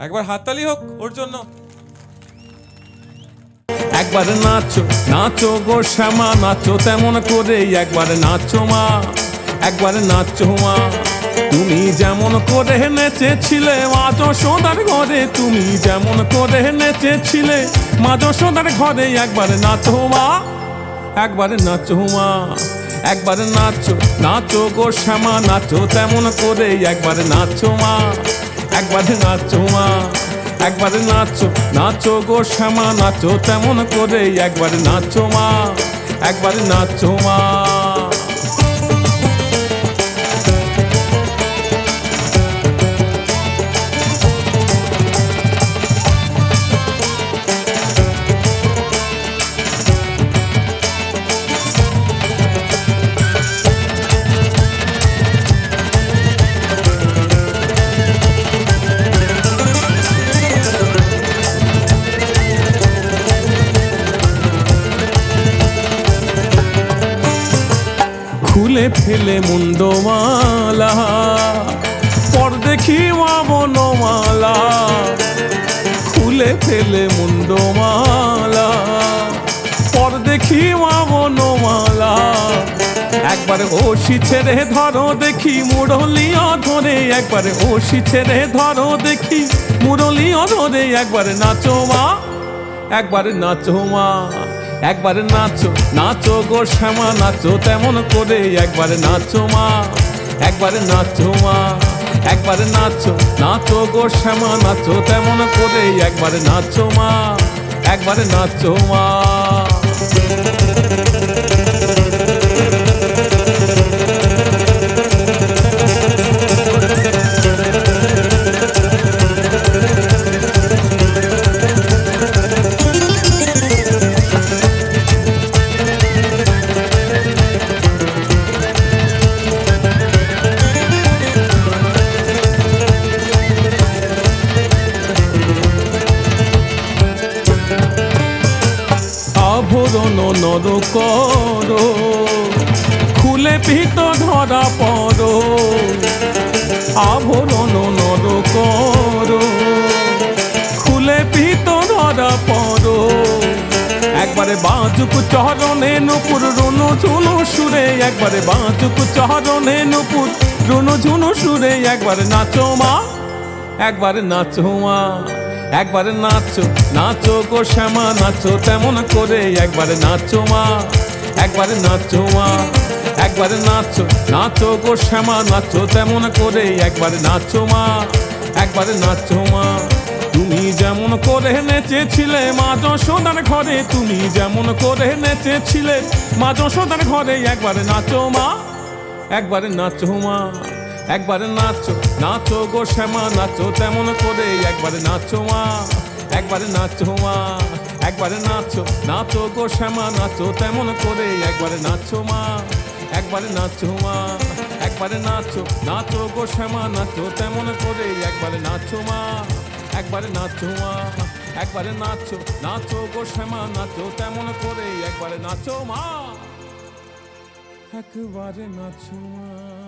একবার হাততালি হোক ওর জন্য। একবার নাচো নাচো গো শ্যামা নাচো তেমন করে, একবার নাচো মা, একবার নাচো মা। তুমি যেমন করে নেচেছিলে মা যশোদার ঘরে, তুমি যেমন করে নেচেছিলে মা যশোদার ঘরে, একবার নাচো মা, একবার নাচো মা। একবার নাচো নাচো গো শ্যামা নাচো তেমন করে, একবার নাচো মা, একবার নাচো মা। একবার নাচো নাচো গো শ্যামা নাচো তেমন করে, একবার নাচো মা, একবার নাচো মা। খুলে ফেলে মুন্ডমালা পর দেখি মা বনমালা, খুলে ফেলে মুন্ডমালা পর দেখি মা বনমালা। একবার ওষি ছেড়ে ধরো দেখি মুরলিও ধরে, একবার ওষি ছেড়ে ধরো দেখি মুরলিও ধরে, একবার নাচো মা, একবার নাচো মা। একবার নাচো নাচো গো শ্যামা নাচো তেমন করে, একবার নাচো মা, একবার নাচো মা। একবার নাচো নাচো গো শ্যামা নাচো তেমন করে, একবার নাচো মা, একবার নাচো মা। আভরণ নর করো খুলে পিত ধরা পড়ো, আভরণ নর করো খুলে পিত ধরা পড়ো। একবারে বাজুক চরণে নুপুর রুনু ঝুনু সুরে, একবারে বাজুক চরণে নুপুর রুনু ঝুনু সুরে, একবার নাচো মা, একবার নাচো মা। একবার নাচো নাচো গো শ্যামা নাচো তেমন করে, একবার নাচো মা, একবার নাচো মা। একবার নাচো নাচো গো শ্যামা নাচো তেমন করে, একবার নাচো মা, একবার নাচো মা। তুমি যেমন করে নেচেছিলে মা যশোদার ঘরে, তুমি যেমন করে নেচেছিলে মা যশোদার ঘরে, একবার নাচো মা, একবার নাচো মা। একবার নাচো নাচো গো শ্যামা নাচো তেমন করে, একবার নাচো মা, একবার নাচো মা। একবার নাচো নাচো গো শ্যামা নাচো তেমন করে, একবার নাচো মা, একবার নাচো মা। একবার নাচো নাচো গো শ্যামা নাচো তেমন করে, একবার নাচো মা, একবার নাচো মা। একবার নাচো নাচো গো শ্যামা নাচো তেমন করে, একবার নাচো মা, একবার নাচো মা।